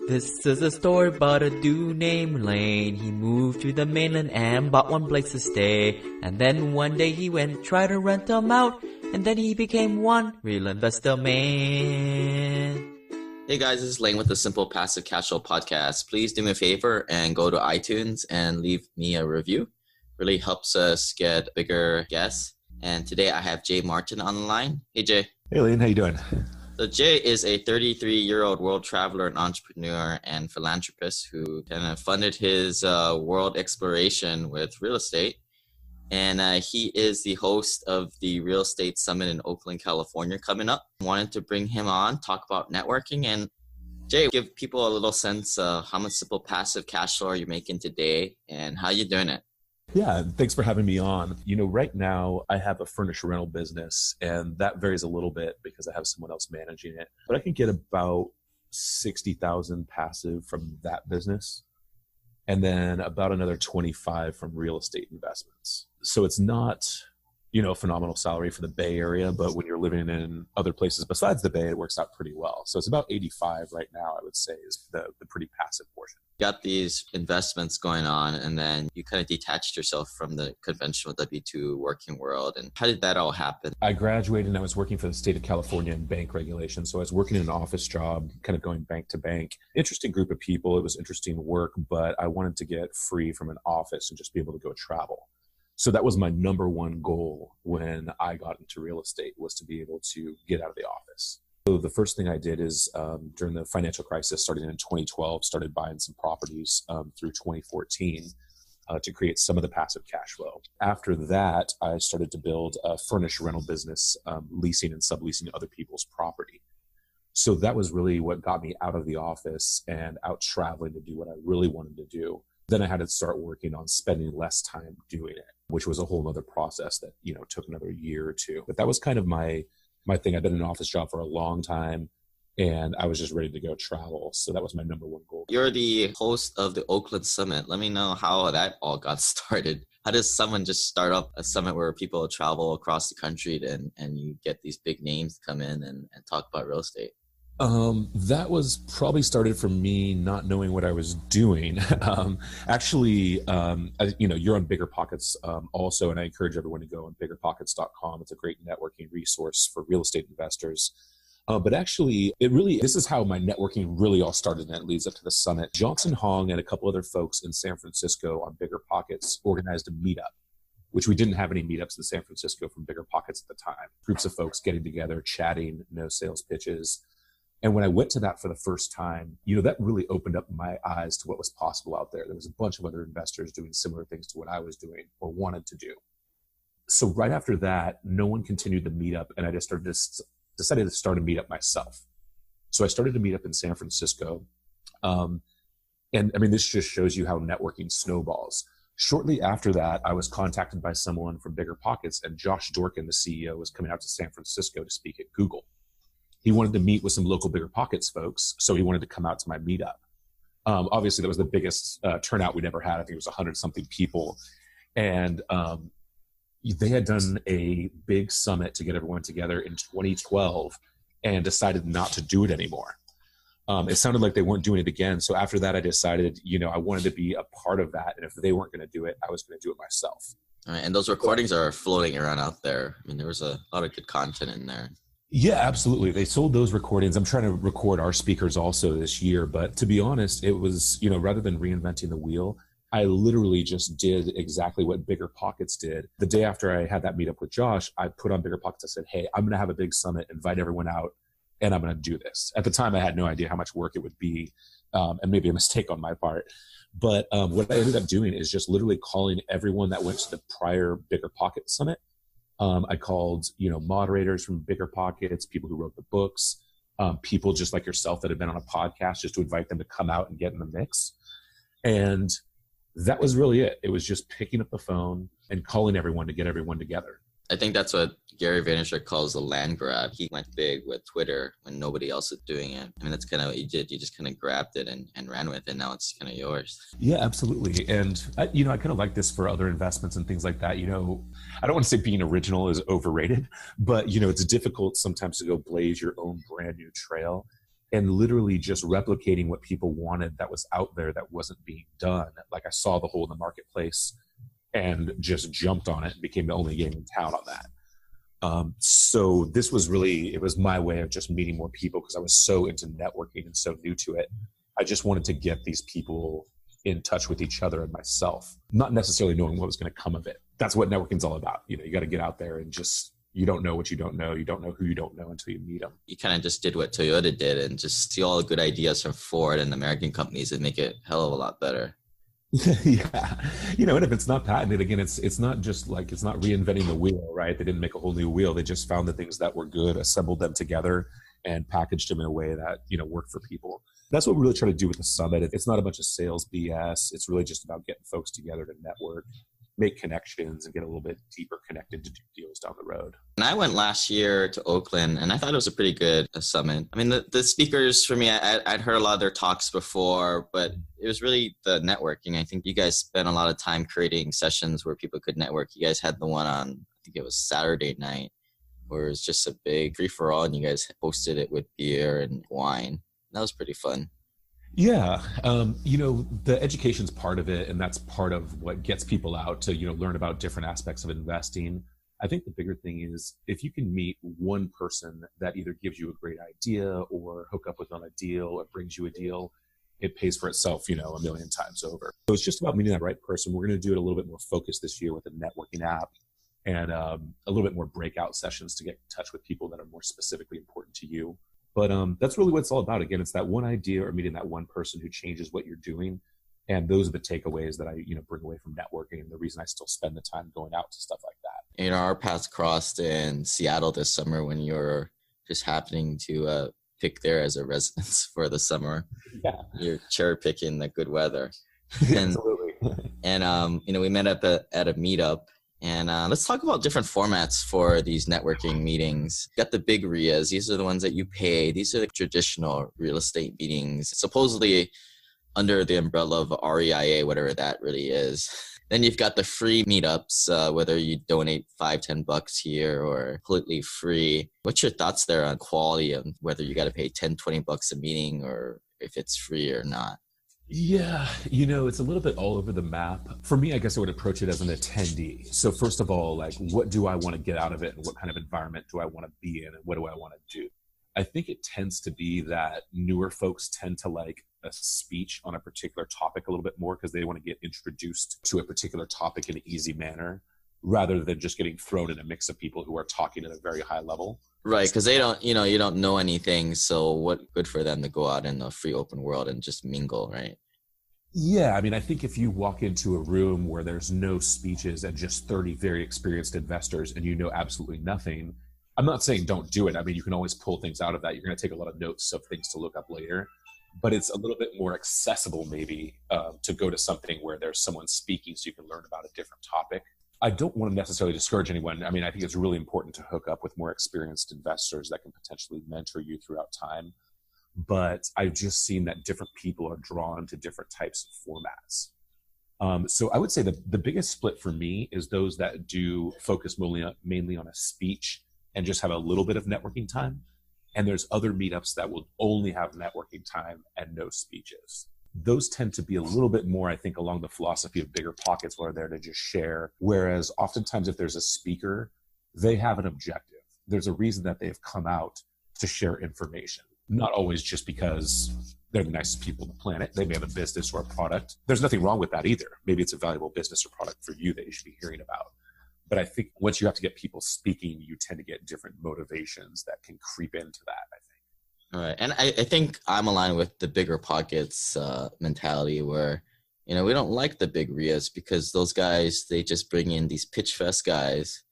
This is a story about a dude named Lane. He moved to the mainland and bought one place to stay. And then one day he went try to rent them out. And then he became one real investor man. Hey guys, this is Lane with the Simple Passive Cash Flow Podcast. Please do me a favor and go to iTunes and leave me a review. Really helps us get bigger guests. And today I have Jay Martin on the line. Hey Jay. Hey Lane, how you doing? So Jay is a 33-year-old world traveler and entrepreneur and philanthropist who kind of funded his world exploration with real estate. And he is the host of the Real Estate Summit in Oakland, California coming up. Wanted to bring him on, talk about networking. And Jay, give people a little sense of how much simple passive cash flow are you making today and how you doing it? Yeah, thanks for having me on. You know, right now I have a furnished rental business and that varies a little bit because I have someone else managing it. But I can get about 60,000 passive from that business and then about another 25 from real estate investments. So it's not, you know, a phenomenal salary for the Bay Area, but when you're living in other places besides the Bay, it works out pretty well. So it's about 85 right now, I would say, is the pretty passive portion. You got these investments going on, and then you kind of detached yourself from the conventional W-2 working world. And how did that all happen? I graduated and I was working for the state of California in bank regulation. So I was working in an office job, kind of going bank to bank. Interesting group of people. It was interesting work, but I wanted to get free from an office and just be able to go travel. So that was my number one goal when I got into real estate, was to be able to get out of the office. So the first thing I did is during the financial crisis, starting in 2012, started buying some properties through 2014 to create some of the passive cash flow. After that, I started to build a furnished rental business, leasing and subleasing other people's property. So that was really what got me out of the office and out traveling to do what I really wanted to do. Then I had to start working on spending less time doing it, which was a whole other process that, you know, took another year or two. But that was kind of my thing. I've been in an office job for a long time and I was just ready to go travel. So that was my number one goal. You're the host of the Oakland Summit. Let me know how that all got started. How does someone just start up a summit where people travel across the country and you get these big names to come in and talk about real estate? That was probably started from me not knowing what I was doing. Actually, you know, you're on BiggerPockets also, and I encourage everyone to go on BiggerPockets.com. It's a great networking resource for real estate investors. But actually, this is how my networking really all started, and it leads up to the summit. Johnson Hong and a couple other folks in San Francisco on BiggerPockets organized a meetup, which we didn't have any meetups in San Francisco from BiggerPockets at the time. Groups of folks getting together, chatting, no sales pitches. And when I went to that for the first time, you know, that really opened up my eyes to what was possible out there. There was a bunch of other investors doing similar things to what I was doing or wanted to do. So right after that, no one continued the meetup, and I just decided to start a meetup myself. So I started a meetup in San Francisco. And I mean, this just shows you how networking snowballs. Shortly after that, I was contacted by someone from BiggerPockets, and Josh Dorkin, the CEO, was coming out to San Francisco to speak at Google. He wanted to meet with some local BiggerPockets folks, so he wanted to come out to my meetup. Obviously, that was the biggest turnout we'd ever had. I think it was 100-something people. And they had done a big summit to get everyone together in 2012 and decided not to do it anymore. It sounded like they weren't doing it again. So after that, I decided, you know, I wanted to be a part of that. And if they weren't going to do it, I was going to do it myself. All right, and those recordings are floating around out there. I mean, there was a lot of good content in there. Yeah, absolutely. They sold those recordings. I'm trying to record our speakers also this year, but to be honest, it was, you know, rather than reinventing the wheel, I literally just did exactly what BiggerPockets did. The day after I had that meetup with Josh, I put on BiggerPockets. I said, hey, I'm going to have a big summit, invite everyone out, and I'm going to do this. At the time, I had no idea how much work it would be, and maybe a mistake on my part. But what I ended up doing is just literally calling everyone that went to the prior BiggerPockets summit. I called, you know, moderators from BiggerPockets, people who wrote the books, people just like yourself that had been on a podcast, just to invite them to come out and get in the mix. And that was really it. It was just picking up the phone and calling everyone to get everyone together. I think that's what Gary Vaynerchuk calls the land grab. He went big with Twitter when nobody else was doing it. I mean, that's kind of what you did. You just kind of grabbed it and ran with it. Now it's kind of yours. Yeah, absolutely. And, I kind of like this for other investments and things like that. You know, I don't want to say being original is overrated, but, you know, it's difficult sometimes to go blaze your own brand new trail. and literally just replicating what people wanted that was out there that wasn't being done. Like I saw the hole in the marketplace and just jumped on it and became the only game in town on that. So this was really, it was my way of just meeting more people because I was so into networking and so new to it. I just wanted to get these people in touch with each other and myself, not necessarily knowing what was going to come of it. That's what networking's all about. You know, you got to get out there and just, you don't know what you don't know. You don't know who you don't know until you meet them. You kind of just did what Toyota did and just see all the good ideas from Ford and American companies and make it a hell of a lot better. Yeah. You know, and if it's not patented, again, it's not just like, it's not reinventing the wheel, right? They didn't make a whole new wheel. They just found the things that were good, assembled them together and packaged them in a way that, you know, worked for people. That's what we really try to do with the summit. It's not a bunch of sales BS. It's really just about getting folks together to network, make connections, and get a little bit deeper connected to do deals down the road. And I went last year to Oakland, and I thought it was a pretty good summit. I mean, the speakers for me, I'd heard a lot of their talks before, but it was really the networking. I think you guys spent a lot of time creating sessions where people could network. You guys had the one on, I think it was Saturday night, where it was just a big free-for-all, and you guys hosted it with beer and wine. That was pretty fun. Yeah. You know, the education's part of it, and that's part of what gets people out to, you know, learn about different aspects of investing. I think the bigger thing is if you can meet one person that either gives you a great idea or hook up with on a deal or brings you a deal, it pays for itself, you know, a million times over. So it's just about meeting that right person. We're going to do it a little bit more focused this year with a networking app and a little bit more breakout sessions to get in touch with people that are more specifically important to you. But that's really what it's all about. Again, it's that one idea or meeting that one person who changes what you're doing. And those are the takeaways that I, you know, bring away from networking and the reason I still spend the time going out to stuff like that. You know, our paths crossed in Seattle this summer when you were just happening to pick there as a residence for the summer. Yeah. You're cherry picking the good weather. And, Absolutely. and you know, we met up at a meetup. And let's talk about different formats for these networking meetings. You got the big REIAs. These are the ones that you pay. These are the traditional real estate meetings, supposedly under the umbrella of REIA, whatever that really is. Then you've got the free meetups, whether you donate $5-10 here or completely free. What's your thoughts there on quality and whether you got to pay $10-20 a meeting or if it's free or not? Yeah, you know, it's a little bit all over the map. For me, I guess I would approach it as an attendee. So first of all, like, what do I want to get out of it and what kind of environment do I want to be in and what do I want to do? I think it tends to be that newer folks tend to like a speech on a particular topic a little bit more because they want to get introduced to a particular topic in an easy manner rather than just getting thrown in a mix of people who are talking at a very high level. Right, because they don't, you know, you don't know anything. So what good for them to go out in the free open world and just mingle, right? Yeah, I mean, I think if you walk into a room where there's no speeches and just 30 very experienced investors and you know absolutely nothing, I'm not saying don't do it. I mean, you can always pull things out of that. You're going to take a lot of notes of things to look up later, but it's a little bit more accessible maybe to go to something where there's someone speaking so you can learn about a different topic. I don't want to necessarily discourage anyone. I mean, I think it's really important to hook up with more experienced investors that can potentially mentor you throughout time. But I've just seen that different people are drawn to different types of formats. So I would say the biggest split for me is those that do focus mainly on a speech and just have a little bit of networking time. And there's other meetups that will only have networking time and no speeches. Those tend to be a little bit more, I think, along the philosophy of BiggerPockets, where they're there to just share. Whereas oftentimes if there's a speaker, they have an objective. There's a reason that they've come out to share information. Not always just because they're the nicest people on the planet. They may have a business or a product. There's nothing wrong with that either. Maybe it's a valuable business or product for you that you should be hearing about. But I think once you have to get people speaking, you tend to get different motivations that can creep into that, I think. All right. And I think I'm aligned with the BiggerPockets mentality where, you know, we don't like the big REIAs because those guys, they just bring in these pitch fest guys.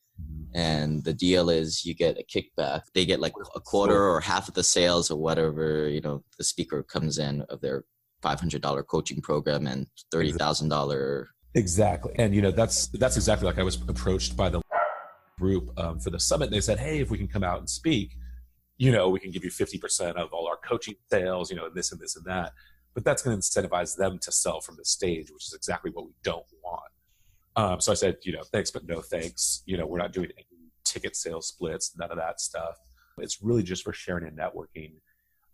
And the deal is you get a kickback. They get like a quarter or half of the sales or whatever, you know, the speaker comes in of their $500 coaching program and $30,000. Exactly. And, you know, that's exactly like I was approached by the group for the summit. And they said, hey, if we can come out and speak, you know, we can give you 50% of all our coaching sales, you know, and this and this and that. But that's going to incentivize them to sell from the stage, which is exactly what we don't want. So I said, you know, thanks, but no thanks. You know, we're not doing any ticket sales splits, none of that stuff. It's really just for sharing and networking.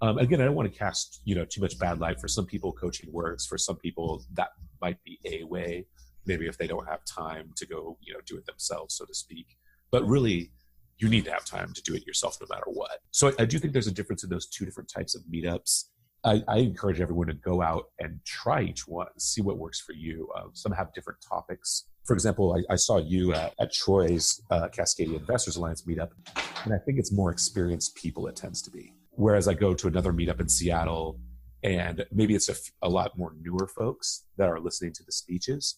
Again, I don't want to cast, too much bad light. For some people, coaching works. For some people, that might be a way, maybe if they don't have time to go, do it themselves, so to speak. But really, you need to have time to do it yourself no matter what. So I do think there's a difference in those two different types of meetups. I encourage everyone to go out and try each one, see what works for you. Some have different topics. For example, I saw you at Troy's Cascadia Investors Alliance meetup, and I think it's more experienced people it tends to be. Whereas I go to another meetup in Seattle, and maybe it's a lot more newer folks that are listening to the speeches.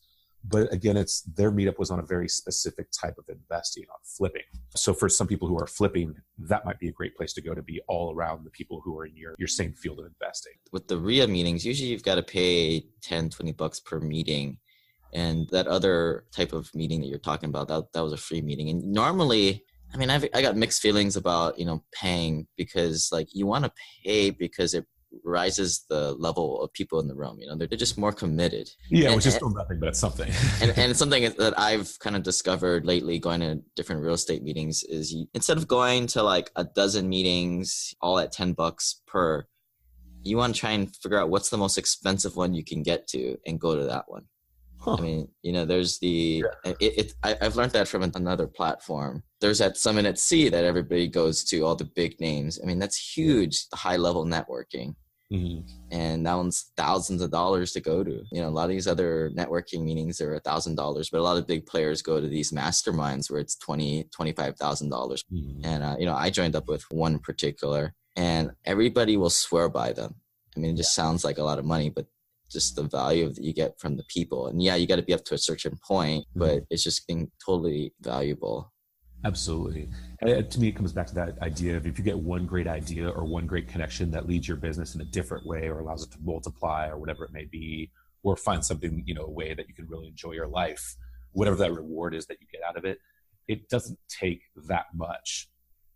But again, their meetup was on a very specific type of investing, on flipping. So for some people who are flipping, that might be a great place to go, to be all around the people who are in your same field of investing. With the REIA meetings, usually you've got to pay $10-20 per meeting. And that other type of meeting that you're talking about, that was a free meeting. And normally, I mean, I got mixed feelings about, paying, because like you want to pay because it rises the level of people in the room. They're just more committed. Yeah, which is still nothing, but it's something. and something that I've kind of discovered lately going to different real estate meetings is instead of going to like a dozen meetings all at $10 per, you want to try and figure out what's the most expensive one you can get to and go to that one. Huh. I mean, there's I've learned that from another platform. There's that Summit at Sea that everybody goes to, all the big names. I mean, that's huge, high level networking. Mm-hmm. And that one's thousands of dollars to go to. A lot of these other networking meetings are $1,000, but a lot of big players go to these masterminds where it's $25,000. Mm-hmm. And I joined up with one particular, and everybody will swear by them. I mean, it just sounds like a lot of money, but just the value that you get from the people. And yeah, you got to be up to a certain point, but it's just being totally valuable. Absolutely. And to me, it comes back to that idea of if you get one great idea or one great connection that leads your business in a different way, or allows it to multiply, or whatever it may be, or find something, a way that you can really enjoy your life, whatever that reward is that you get out of it, it doesn't take that much.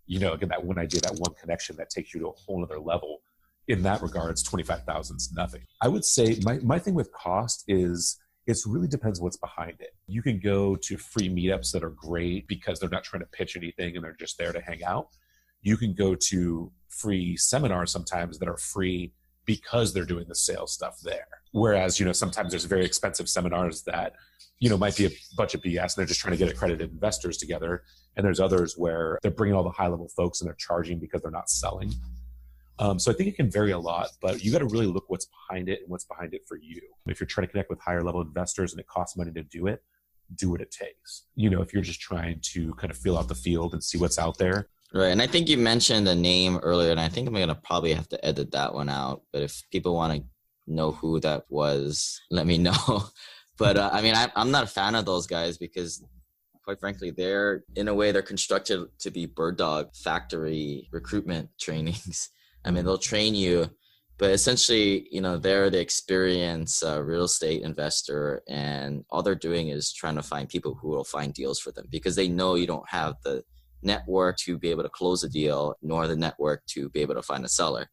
Again, that one idea, that one connection that takes you to a whole other level. In that regards, 25,000 is nothing. I would say my thing with cost is it really depends what's behind it. You can go to free meetups that are great because they're not trying to pitch anything and they're just there to hang out. You can go to free seminars sometimes that are free because they're doing the sales stuff there. Whereas, sometimes there's very expensive seminars that, might be a bunch of BS and they're just trying to get accredited investors together. And there's others where they're bringing all the high level folks and they're charging because they're not selling. So I think it can vary a lot, but you got to really look what's behind it and what's behind it for you. If you're trying to connect with higher level investors and it costs money to do it, do what it takes. If you're just trying to kind of feel out the field and see what's out there. Right. And I think you mentioned a name earlier, and I think I'm going to probably have to edit that one out. But if people want to know who that was, let me know. But I'm not a fan of those guys because, quite frankly, they're constructed to be bird dog factory recruitment trainings. I mean, they'll train you, but essentially, they're the experienced real estate investor, and all they're doing is trying to find people who will find deals for them because they know you don't have the network to be able to close a deal, nor the network to be able to find a seller.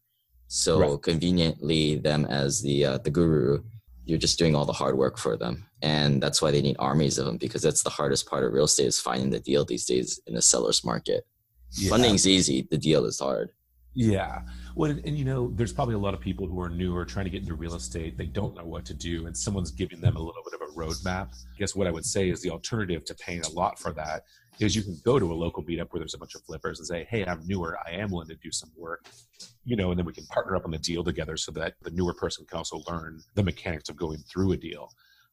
So right. Conveniently, them as the guru, you're just doing all the hard work for them. And that's why they need armies of them, because that's the hardest part of real estate, is finding the deal these days in the seller's market. Yeah. Funding's easy. The deal is hard. Yeah. Well, and there's probably a lot of people who are new or trying to get into real estate. They don't know what to do, and someone's giving them a little bit of a roadmap. I guess what I would say is the alternative to paying a lot for that is you can go to a local meetup where there's a bunch of flippers and say, hey, I'm newer. I am willing to do some work, and then we can partner up on the deal together so that the newer person can also learn the mechanics of going through a deal.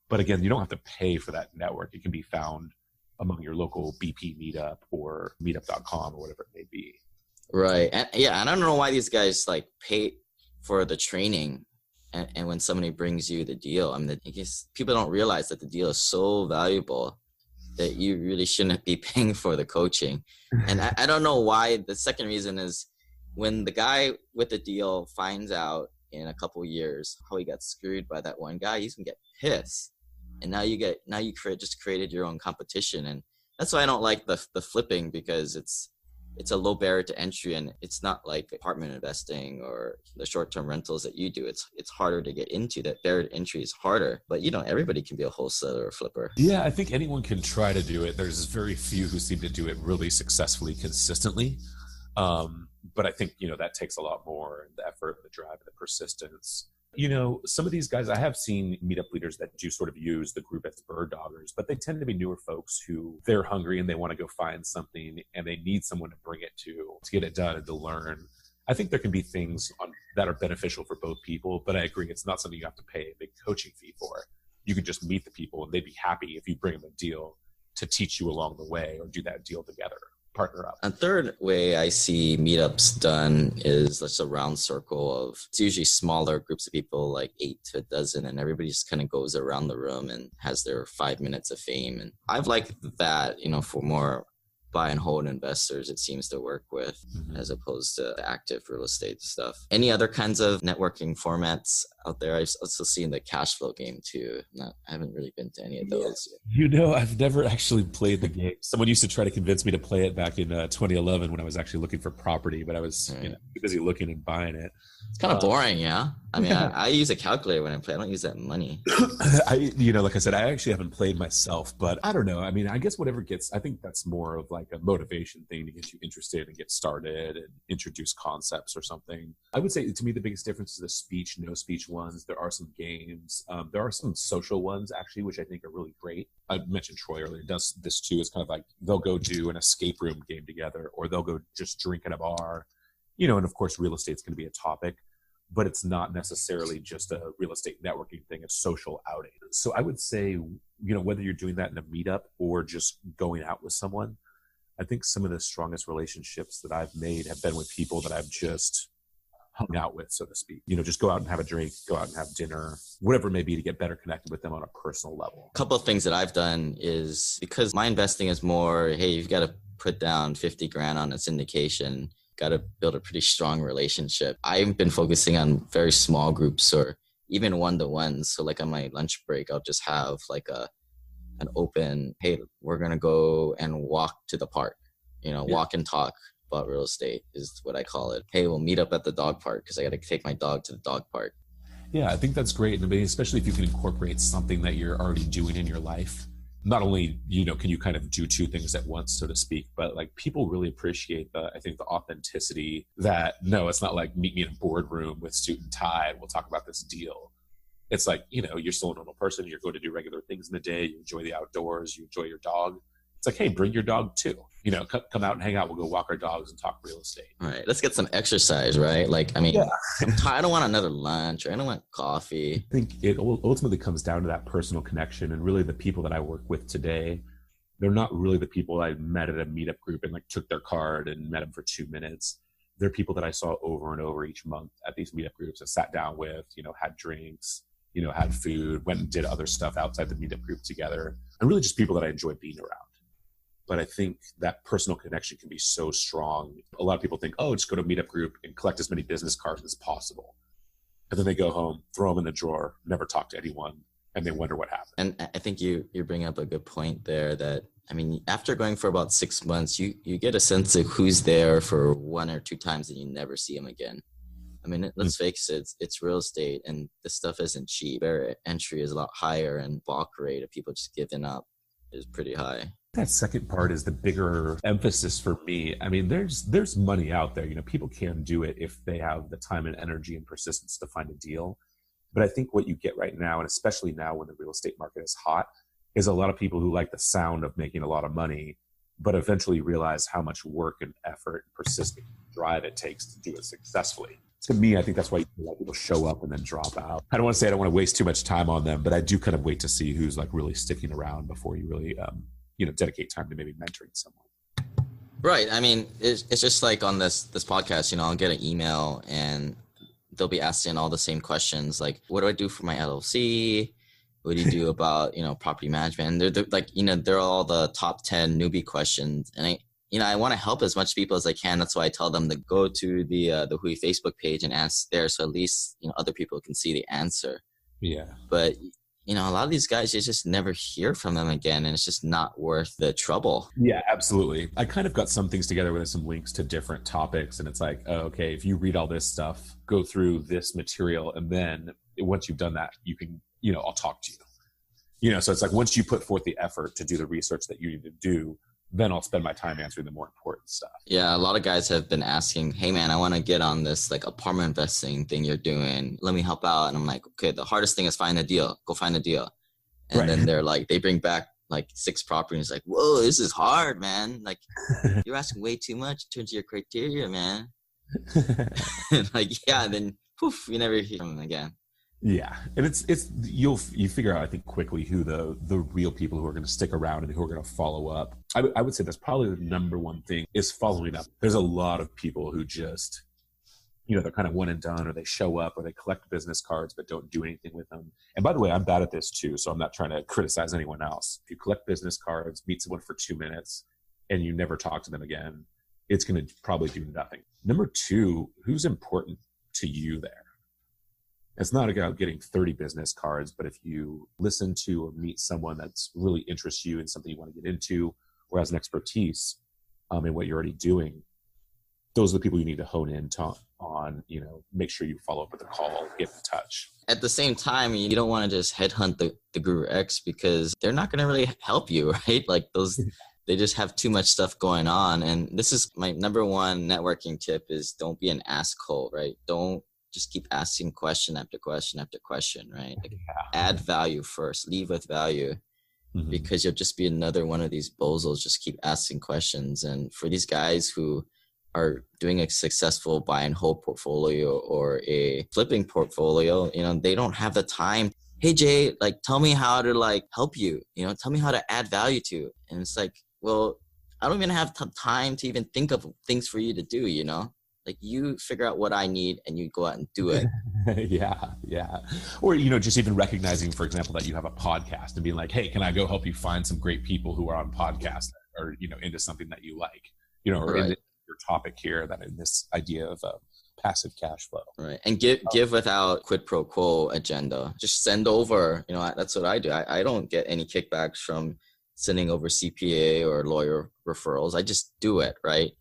But again, you don't have to pay for that network. It can be found among your local BP meetup or meetup.com or whatever it may be. Right. And I don't know why these guys like pay for the training and when somebody brings you the deal. I mean, I guess people don't realize that the deal is so valuable that you really shouldn't be paying for the coaching. And I don't know why. The second reason is when the guy with the deal finds out in a couple of years how he got screwed by that one guy, he's gonna get pissed. And now you just created your own competition. And that's why I don't like the flipping, because it's a low barrier to entry, and it's not like apartment investing or the short-term rentals that you do. It's harder to get into. That barrier to entry is harder, but everybody can be a wholesaler or flipper. Yeah, I think anyone can try to do it. There's very few who seem to do it really successfully, consistently. But I think, that takes a lot more, and the effort, the drive, and the persistence. Some of these guys, I have seen meetup leaders that do sort of use the group as bird doggers, but they tend to be newer folks who they're hungry and they want to go find something and they need someone to bring it to get it done and to learn. I think there can be things that are beneficial for both people, but I agree it's not something you have to pay a big coaching fee for. You can just meet the people and they'd be happy if you bring them a deal to teach you along the way or do that deal together. Partner up. A third way I see meetups done is just a round circle of, it's usually smaller groups of people, like 8 to a dozen, and everybody just kind of goes around the room and has their 5 minutes of fame. And I've liked that, for more buy and hold investors, it seems to work with, as opposed to active real estate stuff. Any other kinds of networking formats out there? I've also seen the cash flow game too. I haven't really been to any of those yet. I've never actually played the game. Someone used to try to convince me to play it back in 2011 when I was actually looking for property, but I was too busy looking and buying it. It's kind of boring, yeah? I mean, I use a calculator when I play. I don't use that money. Like I said, I actually haven't played myself, but I don't know. I mean, I guess whatever I think that's more of like a motivation thing to get you interested and get started and introduce concepts or something. I would say, to me, the biggest difference is the speech, no speech ones. There are some games. There are some social ones, actually, which I think are really great. I mentioned Troy earlier, does this too. It's kind of like they'll go do an escape room game together, or they'll go just drink at a bar. And of course, real estate's going to be a topic, but it's not necessarily just a real estate networking thing, it's social outing. So I would say, whether you're doing that in a meetup or just going out with someone, I think some of the strongest relationships that I've made have been with people that I've just hung out with, so to speak. Just go out and have a drink, go out and have dinner, whatever it may be, to get better connected with them on a personal level. A couple of things that I've done is, because my investing is more, hey, you've got to put down 50 grand on a syndication, got to build a pretty strong relationship. I've been focusing on very small groups or even one-to-ones. So like on my lunch break, I'll just have like an open, hey, we're going to go and walk to the park, walk and talk about real estate is what I call it. Hey, we'll meet up at the dog park because I got to take my dog to the dog park. Yeah, I think that's great. And especially if you can incorporate something that you're already doing in your life. Not only, can you kind of do two things at once, so to speak, but like people really appreciate the authenticity that, no, it's not like meet me in a boardroom with suit and tie and we'll talk about this deal. It's like, you're still a normal person. You're going to do regular things in the day. You enjoy the outdoors. You enjoy your dog. It's like, hey, bring your dog too. Come out and hang out. We'll go walk our dogs and talk real estate. All right. Let's get some exercise, right? Like, I mean, I don't want another lunch or I don't want coffee. I think it ultimately comes down to that personal connection, and really the people that I work with today, they're not really the people I met at a meetup group and like took their card and met them for 2 minutes. They're people that I saw over and over each month at these meetup groups and sat down with, had drinks, had food, went and did other stuff outside the meetup group together, and really just people that I enjoy being around. But I think that personal connection can be so strong. A lot of people think, oh, just go to a meetup group and collect as many business cards as possible. And then they go home, throw them in the drawer, never talk to anyone, and they wonder what happened. And I think you bring up a good point there that, I mean, after going for about 6 months, you get a sense of who's there for 1 or 2 times and you never see them again. I mean, let's face it, it's real estate and this stuff isn't cheap. Barrier entry is a lot higher and balk rate of people just giving up is pretty high. That second part is the bigger emphasis for me. I mean, there's money out there. People can do it if they have the time and energy and persistence to find a deal. But I think what you get right now, and especially now when the real estate market is hot, is a lot of people who like the sound of making a lot of money, but eventually realize how much work and effort and persistent drive it takes to do it successfully. To me, I think that's why a lot of people show up and then drop out. I don't want to say I don't want to waste too much time on them, but I do kind of wait to see who's like really sticking around before you really dedicate time to maybe mentoring someone. Right. I mean, it's just like on this podcast, I'll get an email and they'll be asking all the same questions. Like, what do I do for my LLC? What do you do about, property management? And they're like, they're all the top 10 newbie questions. And I want to help as much people as I can. That's why I tell them to go to the Hui Facebook page and ask there. So at least, other people can see the answer. Yeah. But a lot of these guys, you just never hear from them again. And it's just not worth the trouble. Yeah, absolutely. I kind of got some things together with some links to different topics. And it's like, oh, okay, if you read all this stuff, go through this material. And then once you've done that, you can, I'll talk to you. So it's like once you put forth the effort to do the research that you need to do, then I'll spend my time answering the more important stuff. Yeah, a lot of guys have been asking, hey man, I want to get on this like apartment investing thing you're doing. Let me help out. And I'm like, okay, the hardest thing is find a deal. Go find a deal. And then they're like, they bring back like 6 properties. Like, whoa, this is hard, man. Like, you're asking way too much in terms of your criteria, man. Like, yeah, then poof, you never hear from them again. Yeah, and it's you figure out, I think, quickly who the real people who are going to stick around and who are going to follow up. I would say that's probably the number one thing is following up. There's a lot of people who just, they're kind of one and done, or they show up, or they collect business cards but don't do anything with them. And by the way, I'm bad at this too, so I'm not trying to criticize anyone else. If you collect business cards, meet someone for 2 minutes, and you never talk to them again, it's going to probably do nothing. Number 2, who's important to you there? It's not about getting 30 business cards, but if you listen to or meet someone that's really interests you in something you want to get into, or has an expertise in what you're already doing, those are the people you need to hone in on, make sure you follow up with a call, get in touch. At the same time, you don't want to just headhunt the Guru X because they're not going to really help you, right? Like they just have too much stuff going on. And this is my number 1 networking tip is don't be an asshole, right? Don't just keep asking question after question after question, right? Like, add value first, leave with value, because you'll just be another one of these bozos, just keep asking questions. And for these guys who are doing a successful buy and hold portfolio or a flipping portfolio, they don't have the time. Hey Jay, like, tell me how to like help you, tell me how to add value to you. And it's like, well, I don't even have time to even think of things for you to do, Like, you figure out what I need and you go out and do it. Yeah. Or, just even recognizing, for example, that you have a podcast and being like, hey, can I go help you find some great people who are on podcasts or, into something that you like, or in your topic here, that in this idea of passive cash flow. Right. And give without quid pro quo agenda. Just send over, that's what I do. I don't get any kickbacks from sending over CPA or lawyer referrals. I just do it, right?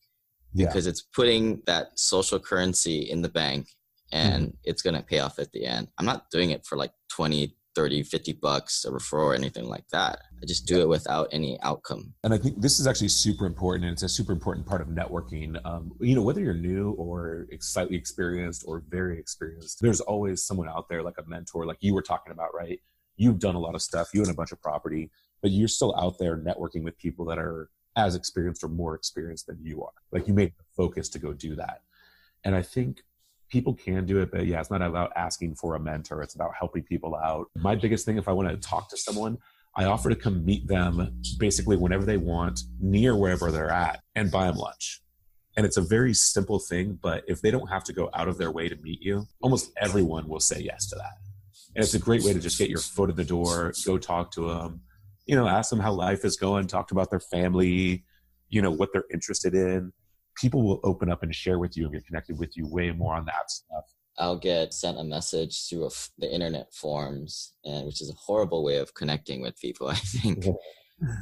Because it's putting that social currency in the bank and it's going to pay off at the end. I'm not doing it for like 20, 30, 50 bucks a referral or anything like that. I just do it without any outcome. And I think this is actually super important, and it's a super important part of networking. Whether you're new or slightly experienced or very experienced, there's always someone out there, like a mentor, like you were talking about, right? You've done a lot of stuff, you own a bunch of property, but you're still out there networking with people that are as experienced or more experienced than you are. Like, you made the focus to go do that. And I think people can do it, but it's not about asking for a mentor. It's about helping people out. My biggest thing, if I want to talk to someone, I offer to come meet them basically whenever they want, near wherever they're at, and buy them lunch. And it's a very simple thing, but if they don't have to go out of their way to meet you, almost everyone will say yes to that. And it's a great way to just get your foot in the door, go talk to them, ask them how life is going, talk about their family, what they're interested in. People will open up and share with you and get connected with you way more on that stuff. I'll get sent a message through the internet forums, which is a horrible way of connecting with people, I think.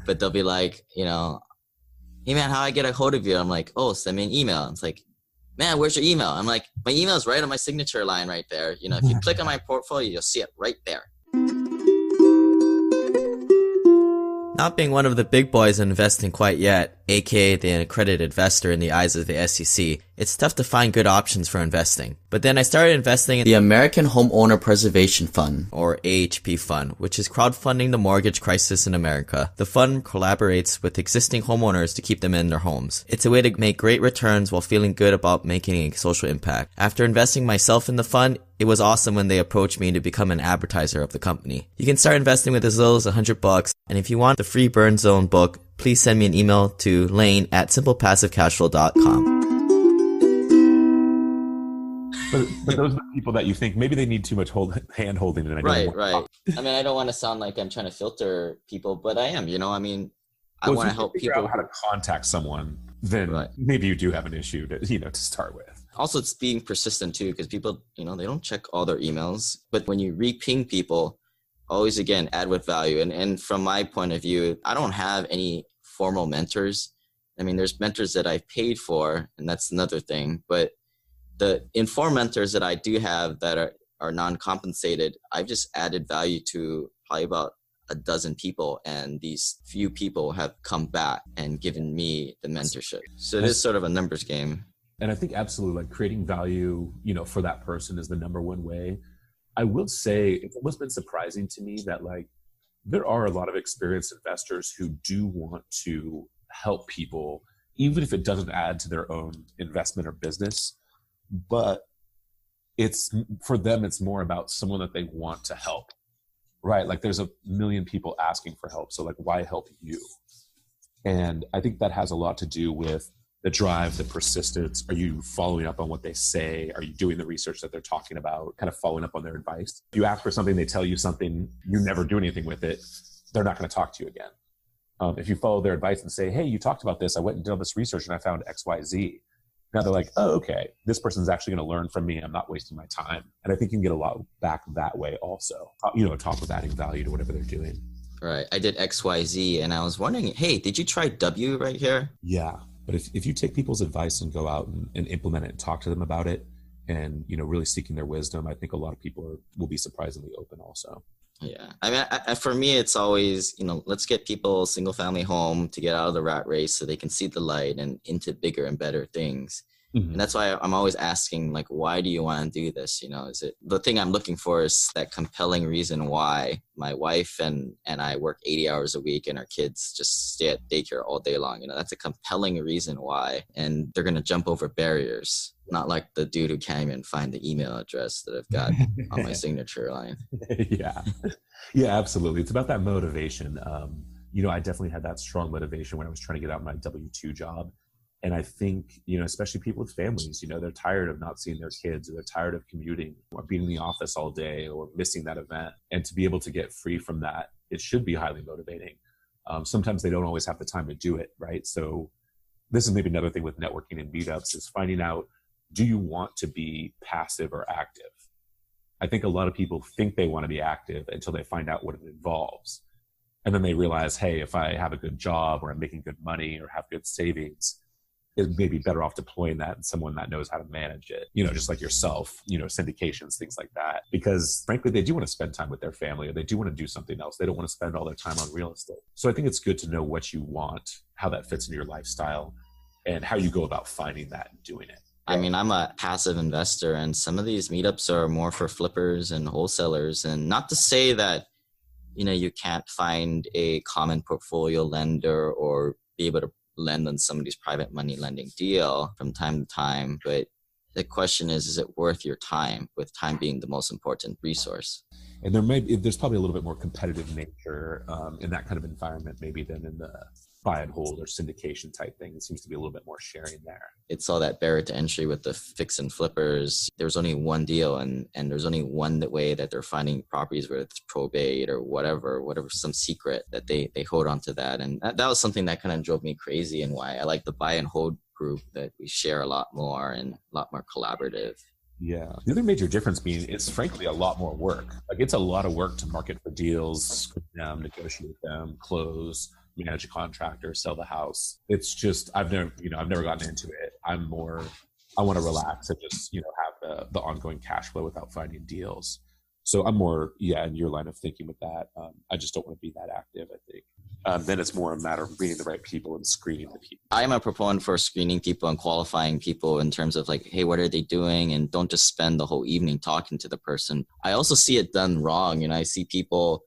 But they'll be like, hey man, how I get a hold of you? I'm like, oh, send me an email. It's like, man, where's your email? I'm like, my email is right on my signature line right there. If you click on my portfolio, you'll see it right there. Not being one of the big boys in investing quite yet, aka the accredited investor in the eyes of the SEC, it's tough to find good options for investing. But then I started investing in the American Homeowner Preservation Fund, or AHP Fund, which is crowdfunding the mortgage crisis in America. The fund collaborates with existing homeowners to keep them in their homes. It's a way to make great returns while feeling good about making a social impact. After investing myself in the fund, it was awesome when they approached me to become an advertiser of the company. You can start investing with as little as $100, and if you want the free Burn Zone book, please send me an email to lane@simplepassivecashflow.com. But those are the people that you think maybe they need too much hand holding. And right. I mean, I don't want to sound like I'm trying to filter people, but I am. I want to help people. How to contact someone, then maybe you do have an issue to start with. Also, it's being persistent too, because people, they don't check all their emails. But when you re-ping people, always again add with value. And from my point of view, I don't have any formal mentors. I mean, there's mentors that I've paid for, and that's another thing. But the informed mentors that I do have that are non-compensated, I've just added value to probably about a dozen people, and these few people have come back and given me the mentorship. So it is sort of a numbers game. And I think absolutely, like, creating value, for that person is the number one way. I will say it's almost been surprising to me that, like, there are a lot of experienced investors who do want to help people, even if it doesn't add to their own investment or business. But for them, it's more about someone that they want to help, right? Like, there's a million people asking for help. So, like, why help you? And I think that has a lot to do with the drive, the persistence. Are you following up on what they say? Are you doing the research that they're talking about, kind of following up on their advice? If you ask for something, they tell you something, you never do anything with it, they're not going to talk to you again. If you follow their advice and say, hey, you talked about this, I went and did all this research and I found X, Y, Z. Now they're like, oh, okay, this person's actually going to learn from me. I'm not wasting my time. And I think you can get a lot back that way also, on top of adding value to whatever they're doing. Right. I did X, Y, Z, and I was wondering, hey, did you try W right here? Yeah. But if you take people's advice and go out and implement it and talk to them about it and, really seeking their wisdom, I think a lot of people will be surprisingly open also. Yeah. I mean, for me, it's always, let's get people single family home to get out of the rat race so they can see the light and into bigger and better things. Mm-hmm. And that's why I'm always asking, like, why do you want to do this? Is it the thing I'm looking for is that compelling reason why my wife and I work 80 hours a week and our kids just stay at daycare all day long. That's a compelling reason why. And they're going to jump over barriers, not like the dude who can't even find the email address that I've got on my signature line. Yeah. Yeah, absolutely. It's about that motivation. I definitely had that strong motivation when I was trying to get out of my W-2 job. And I think, especially people with families, they're tired of not seeing their kids, or they're tired of commuting or being in the office all day or missing that event. And to be able to get free from that, it should be highly motivating. Sometimes they don't always have the time to do it, right? So this is maybe another thing with networking and meetups is finding out, do you want to be passive or active? I think a lot of people think they want to be active until they find out what it involves. And then they realize, hey, if I have a good job or I'm making good money or have good savings, it may be better off deploying that in someone that knows how to manage it, just like yourself, syndications, things like that. Because frankly, they do want to spend time with their family, or they do want to do something else. They don't want to spend all their time on real estate. So I think it's good to know what you want, how that fits into your lifestyle, and how you go about finding that and doing it. I mean, I'm a passive investor, and some of these meetups are more for flippers and wholesalers. And not to say that, you can't find a common portfolio lender or be able to lend on somebody's private money lending deal from time to time. But the question is it worth your time, with time being the most important resource? And there's probably a little bit more competitive nature in that kind of environment, maybe, than in the buy and hold or syndication type thing. It seems to be a little bit more sharing there. It's all that barrier to entry with the fix and flippers. There's only one deal, and there's only one way that they're finding properties, whether it's probate or whatever, some secret that they hold on to that. And that was something that kind of drove me crazy, and why I like the buy and hold group, that we share a lot more and a lot more collaborative. Yeah. The other major difference being it's frankly a lot more work. Like, it's a lot of work to market for deals, negotiate them, close, manage a contractor, sell the house. It's just, I've never gotten into it. I want to relax and just, have the ongoing cash flow without finding deals. So I'm more, in your line of thinking with that. I just don't want to be that active, I think. Then it's more a matter of bringing the right people and screening the people. I'm a proponent for screening people and qualifying people in terms of, like, hey, what are they doing? And don't just spend the whole evening talking to the person. I also see it done wrong. I see people,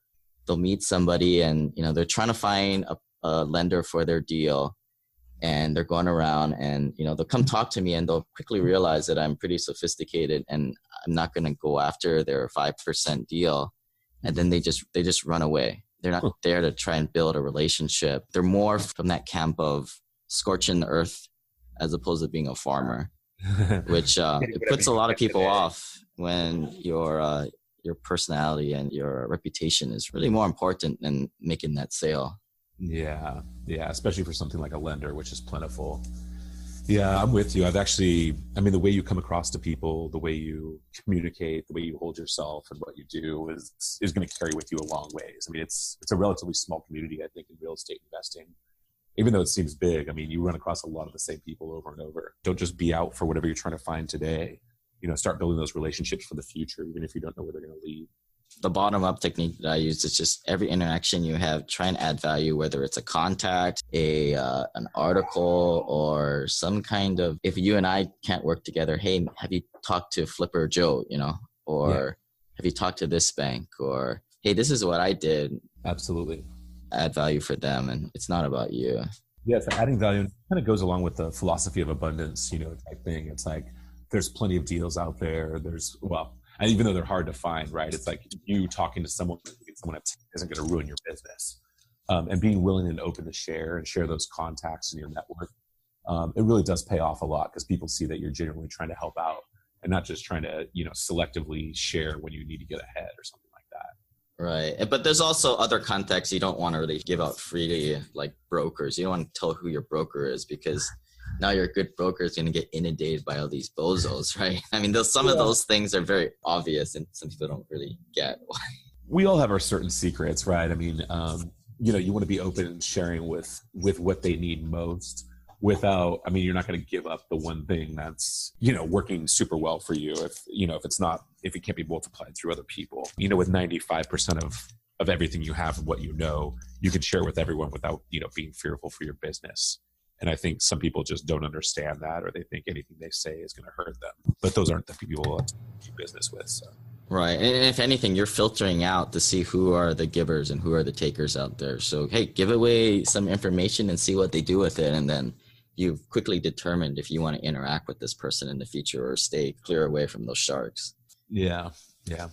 they'll meet somebody and, they're trying to find a lender for their deal, and they're going around and, they'll come talk to me, and they'll quickly realize that I'm pretty sophisticated and I'm not going to go after their 5% deal. And then they just run away. They're not there to try and build a relationship. They're more from that camp of scorching the earth as opposed to being a farmer, which it puts a lot of people off when your personality and your reputation is really more important than making that sale. Yeah. Especially for something like a lender, which is plentiful. Yeah, I'm with you. The way you come across to people, the way you communicate, the way you hold yourself and what you do is going to carry with you a long ways. It's a relatively small community, I think, in real estate investing. Even though it seems big, you run across a lot of the same people over and over. Don't just be out for whatever you're trying to find today. Start building those relationships for the future, even if you don't know where they're going to lead. The bottom up technique that I use is just every interaction you have, try and add value, whether it's a contact, an article, or some kind of, if you and I can't work together, hey, have you talked to Flipper Joe, or have you talked to this bank, or hey, this is what I did. Absolutely. Add value for them, and it's not about you. Yeah, so adding value kind of goes along with the philosophy of abundance, type thing. It's like there's plenty of deals out there. And even though they're hard to find, right? It's like you talking to someone that isn't going to ruin your business, and being willing and open to share those contacts in your network. It really does pay off a lot because people see that you're genuinely trying to help out and not just trying to, selectively share when you need to get ahead or something like that. Right. But there's also other contacts you don't want to really give out freely, like brokers. You don't want to tell who your broker is because now your good broker is going to get inundated by all these bozos, right? I mean, some of those things are very obvious and some people don't really get why. We all have our certain secrets, right? I mean, you want to be open and sharing with what they need most without, you're not going to give up the one thing that's, working super well for you if it can't be multiplied through other people. With 95% of everything you have and what you can share with everyone without, being fearful for your business. And I think some people just don't understand that, or they think anything they say is going to hurt them. But those aren't the people to do business with. So. Right. And if anything, you're filtering out to see who are the givers and who are the takers out there. So, hey, give away some information and see what they do with it. And then you've quickly determined if you want to interact with this person in the future or stay clear away from those sharks. Yeah. Yeah.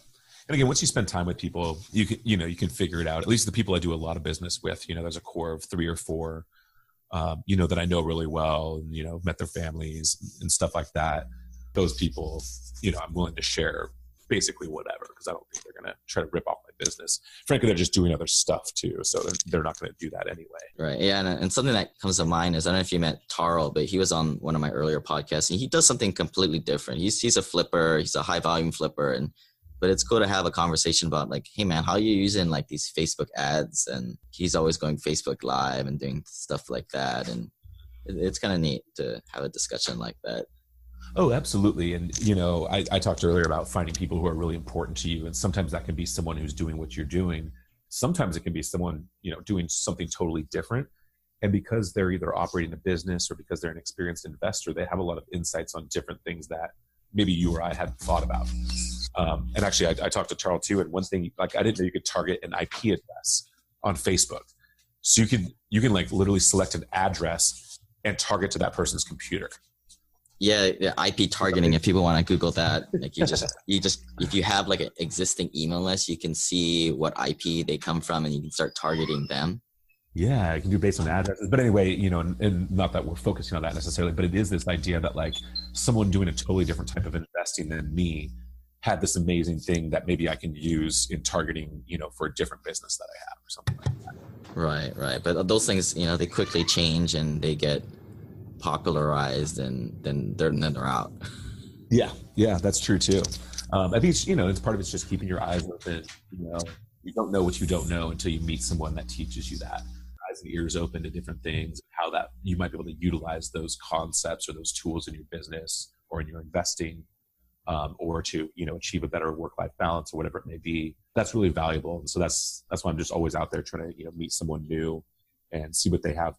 And again, once you spend time with people, you can figure it out. At least the people I do a lot of business with, there's a core of 3 or 4 that I know really well and, met their families and stuff like that. Those people, I'm willing to share basically whatever, because I don't think they're going to try to rip off my business. Frankly, they're just doing other stuff too. So they're not going to do that anyway. Right. Yeah. And something that comes to mind is, I don't know if you met Taro, but he was on one of my earlier podcasts and he does something completely different. He's a flipper. He's a high volume flipper. But it's cool to have a conversation about like, hey man, how are you using like these Facebook ads? And he's always going Facebook Live and doing stuff like that. And it's kind of neat to have a discussion like that. Oh, absolutely. And, I talked earlier about finding people who are really important to you. And sometimes that can be someone who's doing what you're doing. Sometimes it can be someone, doing something totally different. And because they're either operating a business or because they're an experienced investor, they have a lot of insights on different things that maybe you or I hadn't thought about. And actually, I talked to Charles too. And one thing, like, I didn't know you could target an IP address on Facebook. So you can like literally select an address and target to that person's computer. Yeah, IP targeting. If people want to Google that, like you just if you have like an existing email list, you can see what IP they come from, and you can start targeting them. Yeah, you can do based on addresses. But anyway, and not that we're focusing on that necessarily, but it is this idea that like someone doing a totally different type of investing than me had this amazing thing that maybe I can use in targeting, for a different business that I have or something like that. Right. But those things, they quickly change and they get popularized and then they're out. Yeah, that's true too. I think it's part of it's just keeping your eyes open. You don't know what you don't know until you meet someone that teaches you that. Eyes and ears open to different things, how that you might be able to utilize those concepts or those tools in your business or in your investing, or to achieve a better work-life balance or whatever it may be. That's really valuable. And so that's why I'm just always out there trying to meet someone new and see what they have.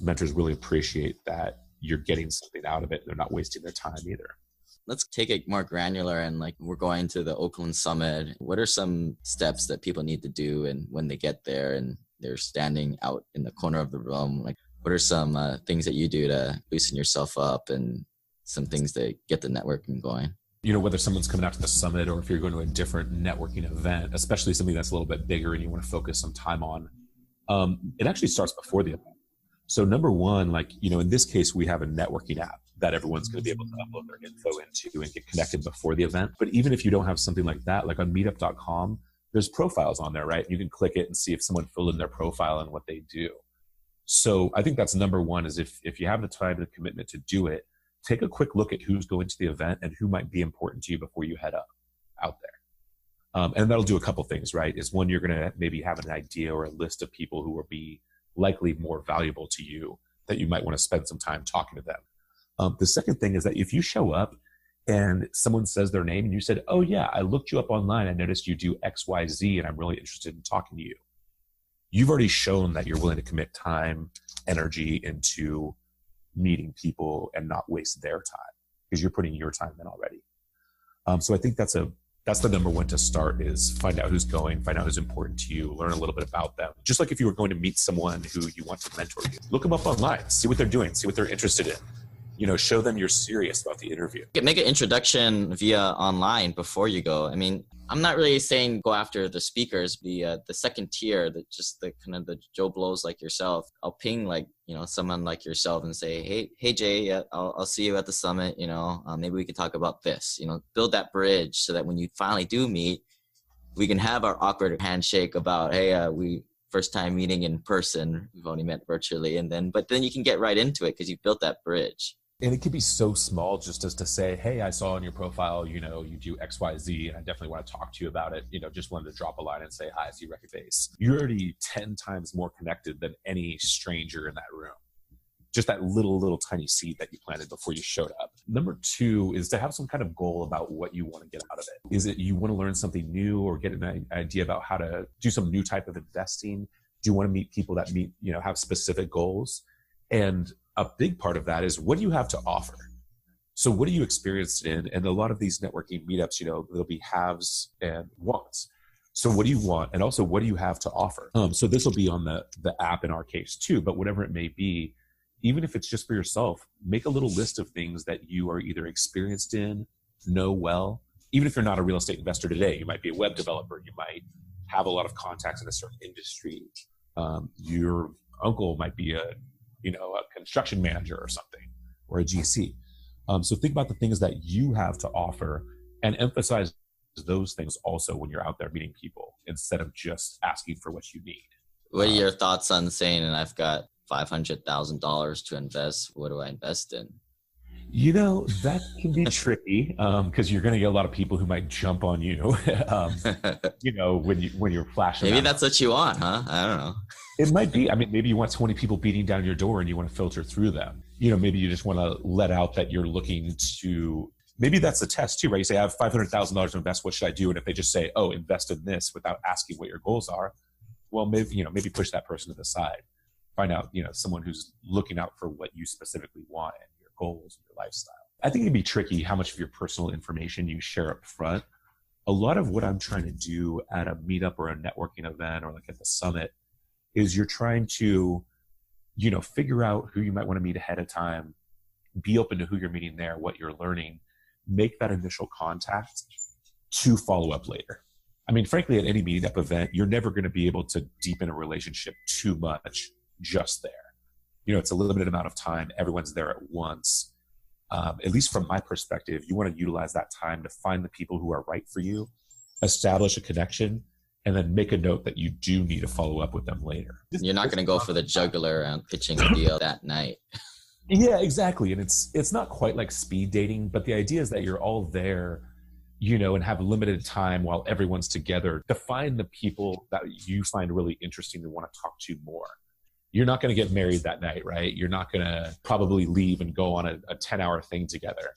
Mentors really appreciate that you're getting something out of it. They're not wasting their time either. Let's take it more granular, and like we're going to the Oakland Summit. What are some steps that people need to do, and when they get there and they're standing out in the corner of the room, like what are some things that you do to loosen yourself up and some things that get the networking going? Whether someone's coming out to the summit or if you're going to a different networking event, especially something that's a little bit bigger and you want to focus some time on, it actually starts before the event. So number one, in this case, we have a networking app that everyone's going to be able to upload their info into and get connected before the event. But even if you don't have something like that, like on meetup.com, there's profiles on there, right? You can click it and see if someone filled in their profile and what they do. So I think that's number one, is if you have the time and the commitment to do it, take a quick look at who's going to the event and who might be important to you before you head out there. And that'll do a couple things, right? Is one, you're going to maybe have an idea or a list of people who will be likely more valuable to you that you might want to spend some time talking to them. The second thing is that if you show up and someone says their name and you said, oh yeah, I looked you up online. I noticed you do XYZ and I'm really interested in talking to you. You've already shown that you're willing to commit time, energy into meeting people and not waste their time because you're putting your time in already. So I think that's the number one to start, is find out who's going, find out who's important to you, learn a little bit about them. Just like if you were going to meet someone who you want to mentor you, look them up online, see what they're doing, see what they're interested in. Show them you're serious about the interview. Make an introduction via online before you go. I mean, I'm not really saying go after the speakers, the second tier, just the kind of the Joe Blows like yourself. I'll ping someone like yourself and say, hey Jay, I'll see you at the summit. Maybe we could talk about this. Build that bridge so that when you finally do meet, we can have our awkward handshake about, hey, we first time meeting in person. We've only met virtually, but then you can get right into it because you built that bridge. And it could be so small, just as to say, hey, I saw on your profile, you do X, Y, Z, and I definitely want to talk to you about it. Just wanted to drop a line and say, hi, see you record base. You're already 10 times more connected than any stranger in that room. Just that little tiny seed that you planted before you showed up. Number 2 is to have some kind of goal about what you want to get out of it. Is it you want to learn something new or get an idea about how to do some new type of investing? Do you want to meet people that have specific goals? And a big part of that is, what do you have to offer? So what are you experienced in? And a lot of these networking meetups, there'll be haves and wants. So what do you want? And also, what do you have to offer? So this will be on the app in our case too, but whatever it may be, even if it's just for yourself, make a little list of things that you are either experienced in, know well. Even if you're not a real estate investor today, you might be a web developer. You might have a lot of contacts in a certain industry. Your uncle might be a construction manager or something, or a GC. So think about the things that you have to offer and emphasize those things also when you're out there meeting people, instead of just asking for what you need. What are your thoughts on saying, and I've got $500,000 to invest, what do I invest in? That can be tricky because you're going to get a lot of people who might jump on you, when you're flashing. Maybe that's what you want, huh? I don't know. It might be. I mean, maybe you want 20 people beating down your door and you want to filter through them. Maybe you just want to let out that you're looking to, maybe that's a test too, right? You say, I have $500,000 to invest. What should I do? And if they just say, oh, invest in this without asking what your goals are, well, maybe push that person to the side. Find out, someone who's looking out for what you specifically want and your goals and your lifestyle. I think it'd be tricky how much of your personal information you share up front. A lot of what I'm trying to do at a meetup or a networking event or like at the summit is you're trying to, figure out who you might want to meet ahead of time, be open to who you're meeting there, what you're learning, make that initial contact to follow up later. I mean, frankly, at any meetup event, you're never going to be able to deepen a relationship too much just there. It's a limited amount of time. Everyone's there at once. At least from my perspective, you want to utilize that time to find the people who are right for you, establish a connection, and then make a note that you do need to follow up with them later. You're not going to go for the jugular and pitching a deal that night. Yeah, exactly. And it's not quite like speed dating, but the idea is that you're all there, and have limited time while everyone's together to find the people that you find really interesting and want to talk to more. You're not going to get married that night, right? You're not going to probably leave and go on a 10-hour thing together.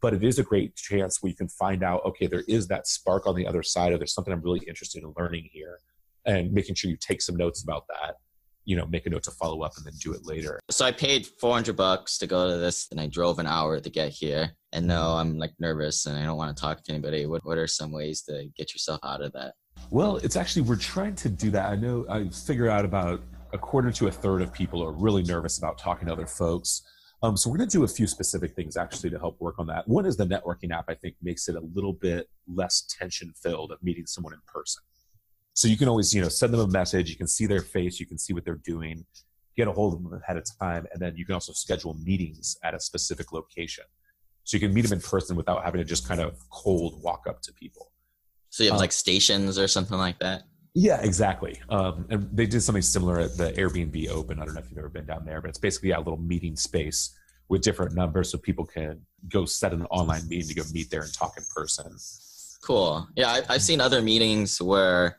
But it is a great chance where you can find out, okay, there is that spark on the other side, or there's something I'm really interested in learning here, and making sure you take some notes about that, make a note to follow up and then do it later. So I paid $400 to go to this, and I drove an hour to get here. And no, I'm nervous and I don't want to talk to anybody. What are some ways to get yourself out of that? Well, it's actually, we're trying to do that. I know I figure out about a quarter to a third of people are really nervous about talking to other folks. So we're going to do a few specific things actually to help work on that. One is the networking app, I think, makes it a little bit less tension filled of meeting someone in person. So you can always, send them a message. You can see their face. You can see what they're doing, get a hold of them ahead of time. And then you can also schedule meetings at a specific location. So you can meet them in person without having to just kind of cold walk up to people. So you have stations or something like that? Yeah, exactly. And they did something similar at the Airbnb Open. I don't know if you've ever been down there, but it's basically a little meeting space with different numbers so people can go set an online meeting to go meet there and talk in person. Cool. Yeah, I've seen other meetings where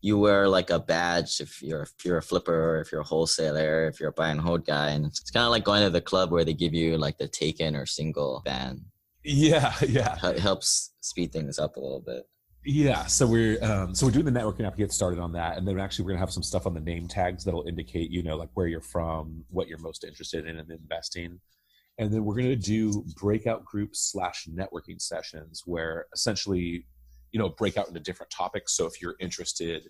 you wear a badge if you're a flipper, or if you're a wholesaler, if you're a buy and hold guy. And it's kind of like going to the club where they give you the taken or single band. Yeah, yeah. It helps speed things up a little bit. Yeah, so we're doing the networking app to get started on that, and then actually we're gonna have some stuff on the name tags that'll indicate, like where you're from, what you're most interested in investing, and then we're gonna do breakout groups / networking sessions where essentially, break out into different topics. So if you're interested,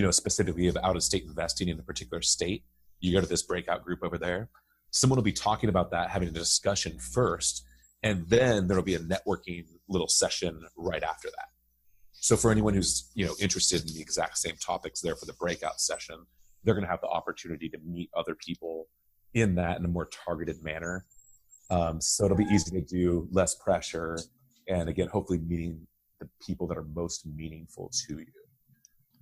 specifically of out of state investing in a particular state, you go to this breakout group over there. Someone will be talking about that, having a discussion first, and then there'll be a networking little session right after that. So for anyone who's interested in the exact same topics there for the breakout session, they're going to have the opportunity to meet other people in that in a more targeted manner. So it'll be easy to do, less pressure, and again, hopefully meeting the people that are most meaningful to you.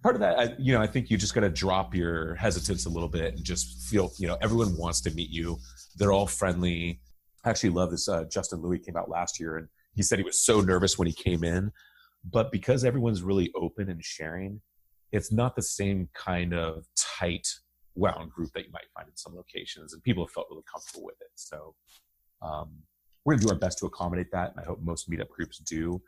Part of that, I think you just got to drop your hesitance a little bit and just feel, everyone wants to meet you. They're all friendly. I actually love this. Justin Louis came out last year, and he said he was so nervous when he came in. But because everyone's really open and sharing, it's not the same kind of tight, wound group that you might find in some locations, and people have felt really comfortable with it. So we're going to do our best to accommodate that, and I hope most meetup groups do.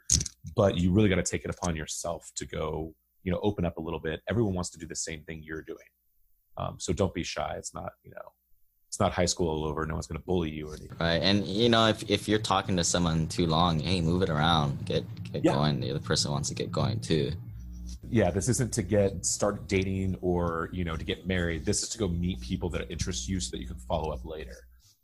But you really got to take it upon yourself to go, open up a little bit. Everyone wants to do the same thing you're doing. So don't be shy. It's not, it's not high school all over. No one's going to bully you or anything. Right. And, if you're talking to someone too long, hey, move it around, get going. The other person wants to get going too. Yeah. This isn't to start dating or, to get married. This is to go meet people that interest you so that you can follow up later.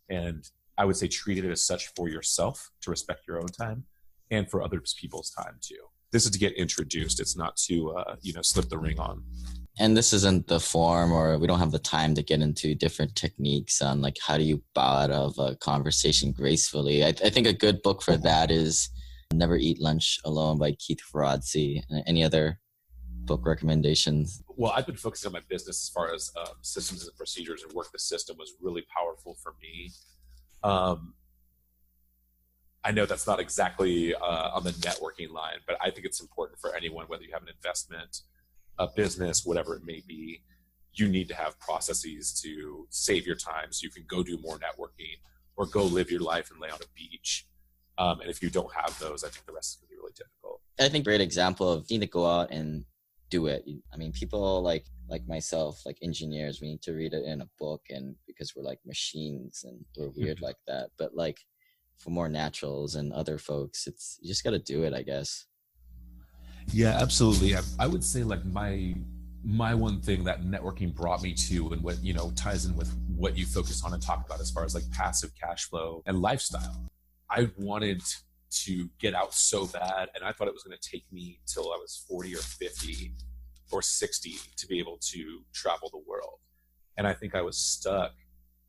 And I would say treat it as such for yourself, to respect your own time, and for other people's time too. This is to get introduced. It's not to, slip the ring on. And this isn't the form, or we don't have the time to get into different techniques on like how do you bow out of a conversation gracefully. I think a good book for that is Never Eat Lunch Alone by Keith Ferrazzi. Any other book recommendations? Well, I've been focusing on my business as far as systems and procedures, and Work the System was really powerful for me. I know that's not exactly on the networking line, but I think it's important for anyone, whether you have an investment, a business, whatever it may be. You need to have processes to save your time so you can go do more networking or go live your life and lay on a beach. And if you don't have those, I think the rest is going to be really difficult. I think great example of you need to go out and do it. I mean, people like myself, like engineers, we need to read it in a book, and because we're like machines and we're weird like that. But like for more naturals and other folks, you just got to do it, I guess. Yeah, absolutely. I would say like my one thing that networking brought me to, and what, ties in with what you focus on and talk about as far as like passive cash flow and lifestyle. I wanted to get out so bad, and I thought it was going to take me till I was 40 or 50 or 60 to be able to travel the world. And I think I was stuck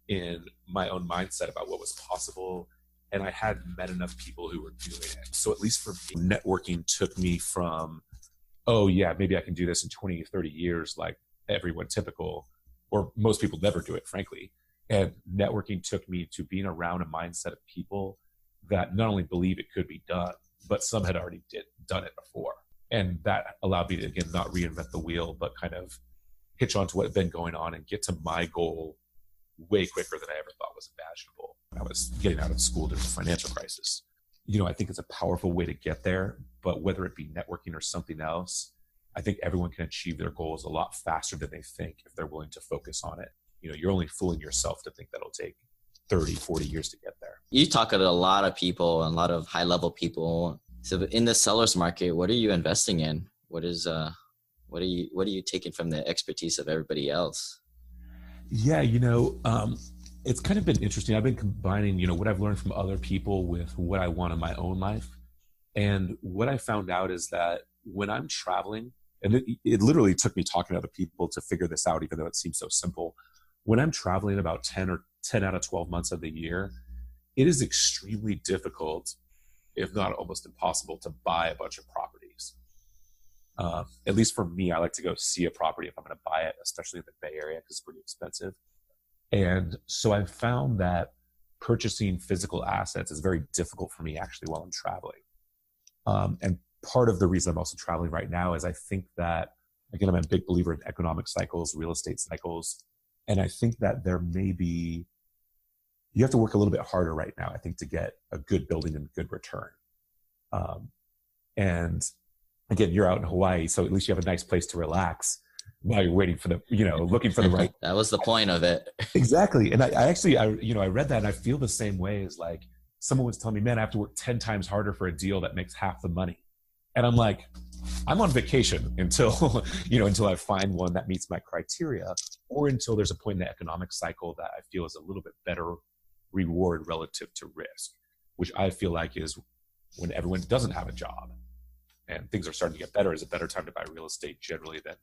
in my own mindset about what was possible, and I hadn't met enough people who were doing it. So at least for me, networking took me from, oh yeah, maybe I can do this in 20, 30 years like everyone typical, or most people never do it, frankly. And networking took me to being around a mindset of people that not only believe it could be done, but some had already done it before. And that allowed me to, again, not reinvent the wheel, but kind of hitch on to what had been going on and get to my goal way quicker than I ever thought was imaginable when I was getting out of school during the financial crisis. I think it's a powerful way to get there, but whether it be networking or something else, I think everyone can achieve their goals a lot faster than they think if they're willing to focus on it. You're only fooling yourself to think that'll take 30, 40 years to get there. You talk to a lot of people and a lot of high level people. So in the seller's market, what are you investing in? What are you taking from the expertise of everybody else? Yeah, it's kind of been interesting. I've been combining, what I've learned from other people with what I want in my own life. And what I found out is that when I'm traveling, and it literally took me talking to other people to figure this out, even though it seems so simple. When I'm traveling about 10 out of 12 months of the year, it is extremely difficult, if not almost impossible, to buy a bunch of properties. At least for me, I like to go see a property if I'm going to buy it, especially in the Bay Area, because it's pretty expensive. And so I've found that purchasing physical assets is very difficult for me actually while I'm traveling. And part of the reason I'm also traveling right now is I think that, again, I'm a big believer in economic cycles, real estate cycles. And I think that there may be you have to work a little bit harder right now, I think, to get a good building and good return. And again, you're out in Hawaii, so at least you have a nice place to relax while you're waiting for the, looking for the right. That was the point of it. Exactly. And I actually, I read that and I feel the same way as like someone was telling me, man, I have to work 10 times harder for a deal that makes half the money. And I'm like, I'm on vacation until, until I find one that meets my criteria, or until there's a point in the economic cycle that I feel is a little bit better reward relative to risk, which I feel like is when everyone doesn't have a job and things are starting to get better, is a better time to buy real estate generally than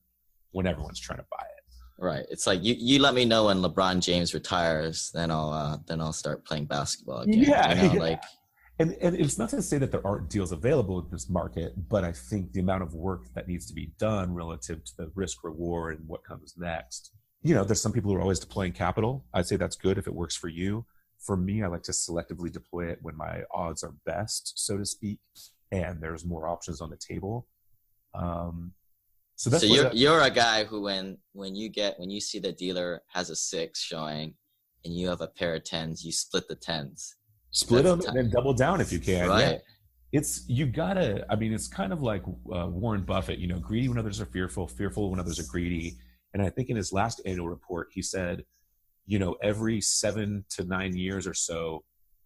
when everyone's trying to buy it. Right. It's like you let me know when LeBron James retires, then I'll start playing basketball again. Yeah. Like. And it's not to say that there aren't deals available in this market, but I think the amount of work that needs to be done relative to the risk reward and what comes next. There's some people who are always deploying capital. I'd say that's good if it works for you. For me, I like to selectively deploy it when my odds are best, so to speak, and there's more options on the table. So you're a guy who when you see the dealer has a 6 showing and you have a pair of 10s, you split the 10s. Split them and then double down if you can. Right. Yeah. It's kind of like Warren Buffett, greedy when others are fearful, fearful when others are greedy. And I think in his last annual report, he said, every 7 to 9 years or so,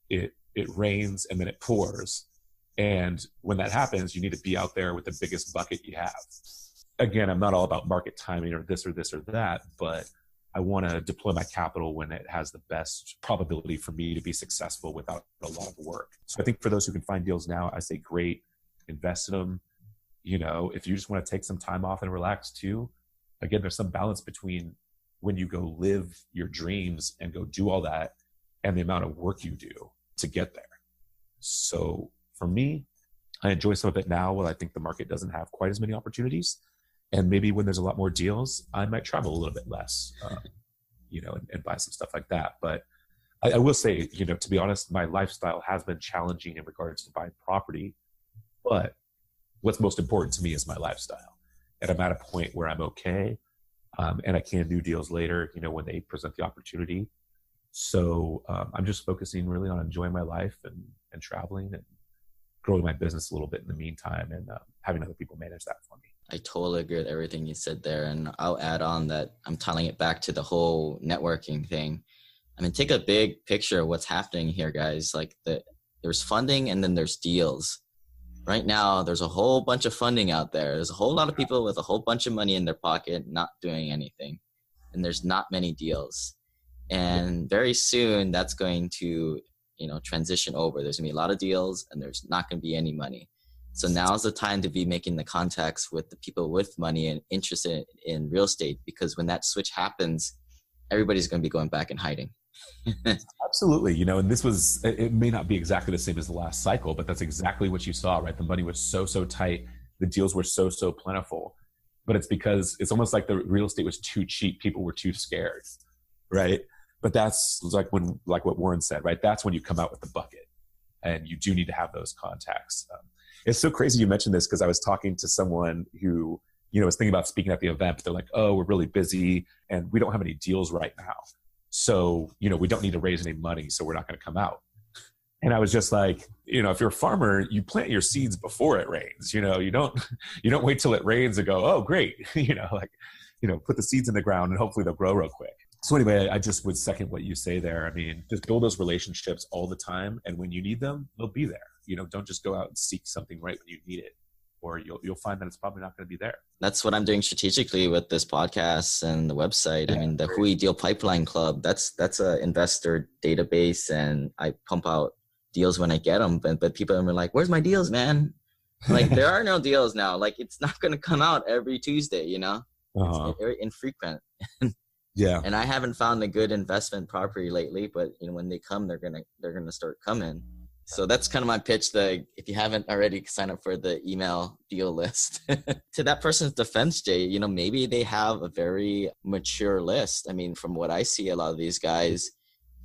it rains and then it pours. And when that happens, you need to be out there with the biggest bucket you have. Again, I'm not all about market timing or this or that, but I want to deploy my capital when it has the best probability for me to be successful without a lot of work. So I think for those who can find deals now, I say great, invest in them. If you just want to take some time off and relax too, again, there's some balance between when you go live your dreams and go do all that and the amount of work you do to get there. So for me, I enjoy some of it now while I think the market doesn't have quite as many opportunities. And maybe when there's a lot more deals, I might travel a little bit less, and buy some stuff like that. But I will say, to be honest, my lifestyle has been challenging in regards to buying property. But what's most important to me is my lifestyle. And I'm at a point where I'm okay. And I can do deals later, when they present the opportunity. So I'm just focusing really on enjoying my life and traveling and growing my business a little bit in the meantime, and having other people manage that for me. I totally agree with everything you said there. And I'll add on that I'm tying it back to the whole networking thing. Take a big picture of what's happening here, guys. Like there's funding and then there's deals. Right now, there's a whole bunch of funding out there. There's a whole lot of people with a whole bunch of money in their pocket, not doing anything. And there's not many deals. And very soon that's going to, transition over. There's gonna be a lot of deals and there's not gonna be any money. So now's the time to be making the contacts with the people with money and interested in real estate, because when that switch happens, everybody's going to be going back and hiding. Absolutely. And it may not be exactly the same as the last cycle, but that's exactly what you saw, right? The money was so tight. The deals were so plentiful, but it's because it's almost like the real estate was too cheap. People were too scared, right? But that's like what Warren said, right? That's when you come out with the bucket, and you do need to have those contacts. It's so crazy you mentioned this, because I was talking to someone who, was thinking about speaking at the event, but they're like, oh, we're really busy and we don't have any deals right now. So, we don't need to raise any money, so we're not going to come out. And I was just like, if you're a farmer, you plant your seeds before it rains. You don't wait till it rains and go, oh, great. Put the seeds in the ground and hopefully they'll grow real quick. So anyway, I just would second what you say there. Just build those relationships all the time. And when you need them, they'll be there. Don't just go out and seek something right when you need it, or you'll find that it's probably not going to be there. That's what I'm doing strategically with this podcast and the website. Yeah, the Hui Deal Pipeline Club, that's an investor database, and I pump out deals when I get them. But people are like, where's my deals, man? Like, there are no deals now. Like, it's not going to come out every Tuesday, It's very infrequent. Yeah. And I haven't found a good investment property lately, but when they come, they're gonna start coming. So that's kind of my pitch. If you haven't already, sign up for the email deal list. To that person's defense, Jay, maybe they have a very mature list. From what I see, a lot of these guys,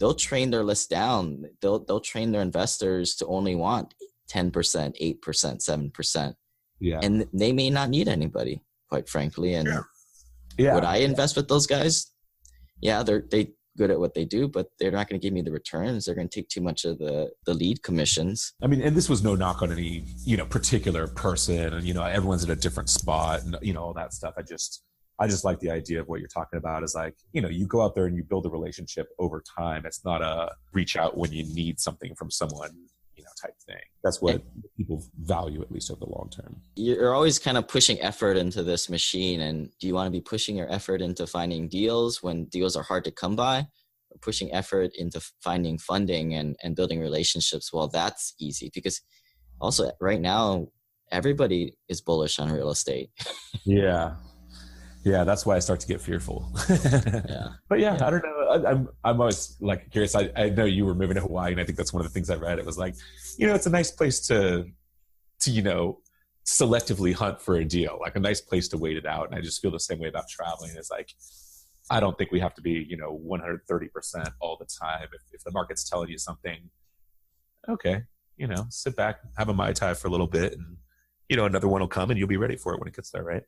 they'll train their list down. They'll train their investors to only want 10%, 8%, 7%. Yeah. And they may not need anybody, quite frankly. And yeah. Would I invest with those guys? Yeah, good at what they do, but they're not going to give me the returns. They're going to take too much of the lead commissions. I mean, and this was no knock on any, particular person, and, everyone's at a different spot and, all that stuff. I just like the idea of what you're talking about is like, you go out there and you build a relationship over time. It's not a reach out when you need something from someone, type thing. That's what people value, at least over the long term. You're always kind of pushing effort into this machine. And do you want to be pushing your effort into finding deals when deals are hard to come by? Or pushing effort into finding funding and building relationships? Well, that's easy, because also right now, everybody is bullish on real estate. Yeah, that's why I start to get fearful. But yeah, I don't know. I'm always like curious. I know you were moving to Hawaii, and I think that's one of the things I read. It was like, it's a nice place to selectively hunt for a deal, like a nice place to wait it out. And I just feel the same way about traveling. It's like, I don't think we have to be, 130% all the time. If the market's telling you something, okay, sit back, have a Mai Tai for a little bit, and, another one will come and you'll be ready for it when it gets there, right?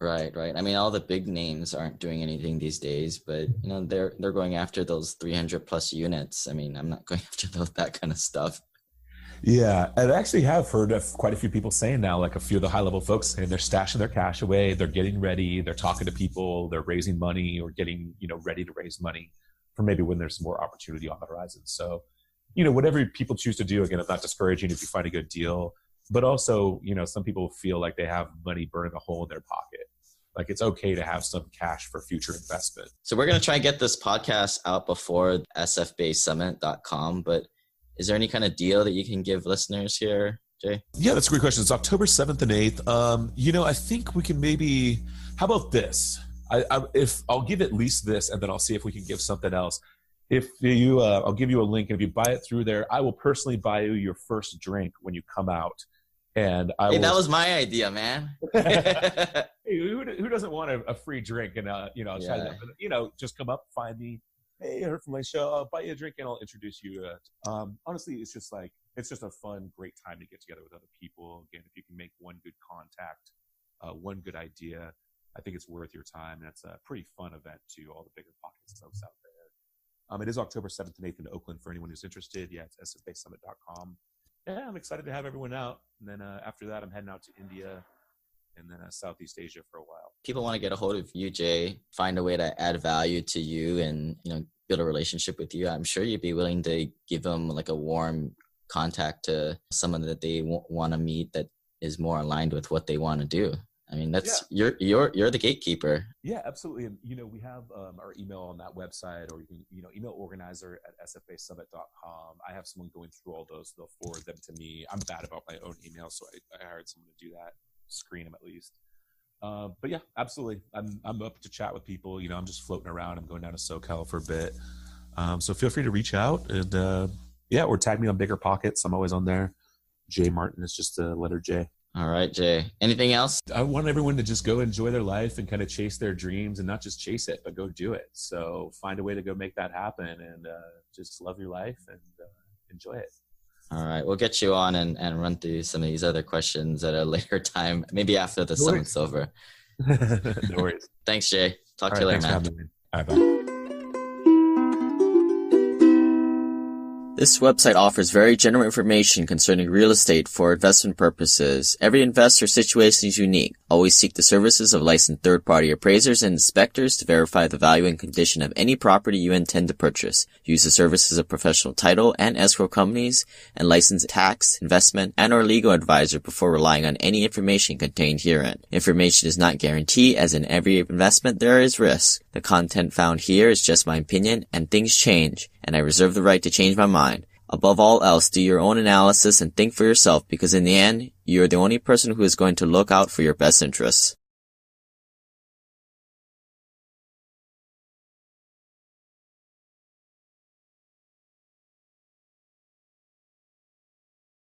Right. I mean, all the big names aren't doing anything these days, but they're going after those 300 plus units. I mean, I'm not going after that kind of stuff. Yeah, I actually have heard of quite a few people saying now, like a few of the high level folks saying they're stashing their cash away, they're getting ready, they're talking to people, they're raising money or getting ready to raise money for maybe when there's more opportunity on the horizon. So, whatever people choose to do, again, I'm not discouraging if you find a good deal. But also, some people feel like they have money burning a hole in their pocket. Like it's okay to have some cash for future investment. So we're going to try and get this podcast out before sfbasesummit.com. But is there any kind of deal that you can give listeners here, Jay? Yeah, that's a great question. It's October 7th and 8th. I think we can maybe, how about this? If I'll give at least this, and then I'll see if we can give something else. If you, I'll give you a link, and if you buy it through there, I will personally buy you your first drink when you come out. And that was my idea, man. Hey, who doesn't want a free drink? And try to, just come up, find me. Hey, I heard from my show. I'll buy you a drink and I'll introduce you. Honestly, it's just a fun, great time to get together with other people. Again, if you can make one good contact, one good idea, I think it's worth your time. And it's a pretty fun event too. All the BiggerPockets folks out there. It is October 7th and 8th in Oakland for anyone who's interested. Yeah, it's sfbasesummit.com. Yeah, I'm excited to have everyone out. And then after that, I'm heading out to India and then Southeast Asia for a while. People want to get a hold of you, Jay, find a way to add value to you and, build a relationship with you. I'm sure you'd be willing to give them like a warm contact to someone that they want to meet that is more aligned with what they want to do. I mean, that's you're the gatekeeper. Yeah, absolutely. And, we have our email on that website, or you can, email organizer@sfbasesummit.com. I have someone going through all those. They'll forward them to me. I'm bad about my own email, so I hired someone to do that, screen them at least. But yeah, absolutely. I'm up to chat with people. I'm just floating around. I'm going down to SoCal for a bit. So feel free to reach out and, or tag me on BiggerPockets. I'm always on there. Jay Martin is just the letter J. All right, Jay. Anything else? I want everyone to just go enjoy their life and kind of chase their dreams, and not just chase it, but go do it. So find a way to go make that happen, and just love your life and enjoy it. All right. We'll get you on and run through some of these other questions at a later time, maybe after the summit's over. No worries. Thanks, Jay. Talk to you later, man. All right, bye. This website offers very general information concerning real estate for investment purposes. Every investor situation is unique. Always seek the services of licensed third-party appraisers and inspectors to verify the value and condition of any property you intend to purchase. Use the services of professional title and escrow companies and licensed tax, investment, and or legal advisor before relying on any information contained herein. Information is not guaranteed, as in every investment there is risk. The content found here is just my opinion, and things change, and I reserve the right to change my mind. Above all else, do your own analysis and think for yourself, because in the end, you are the only person who is going to look out for your best interests.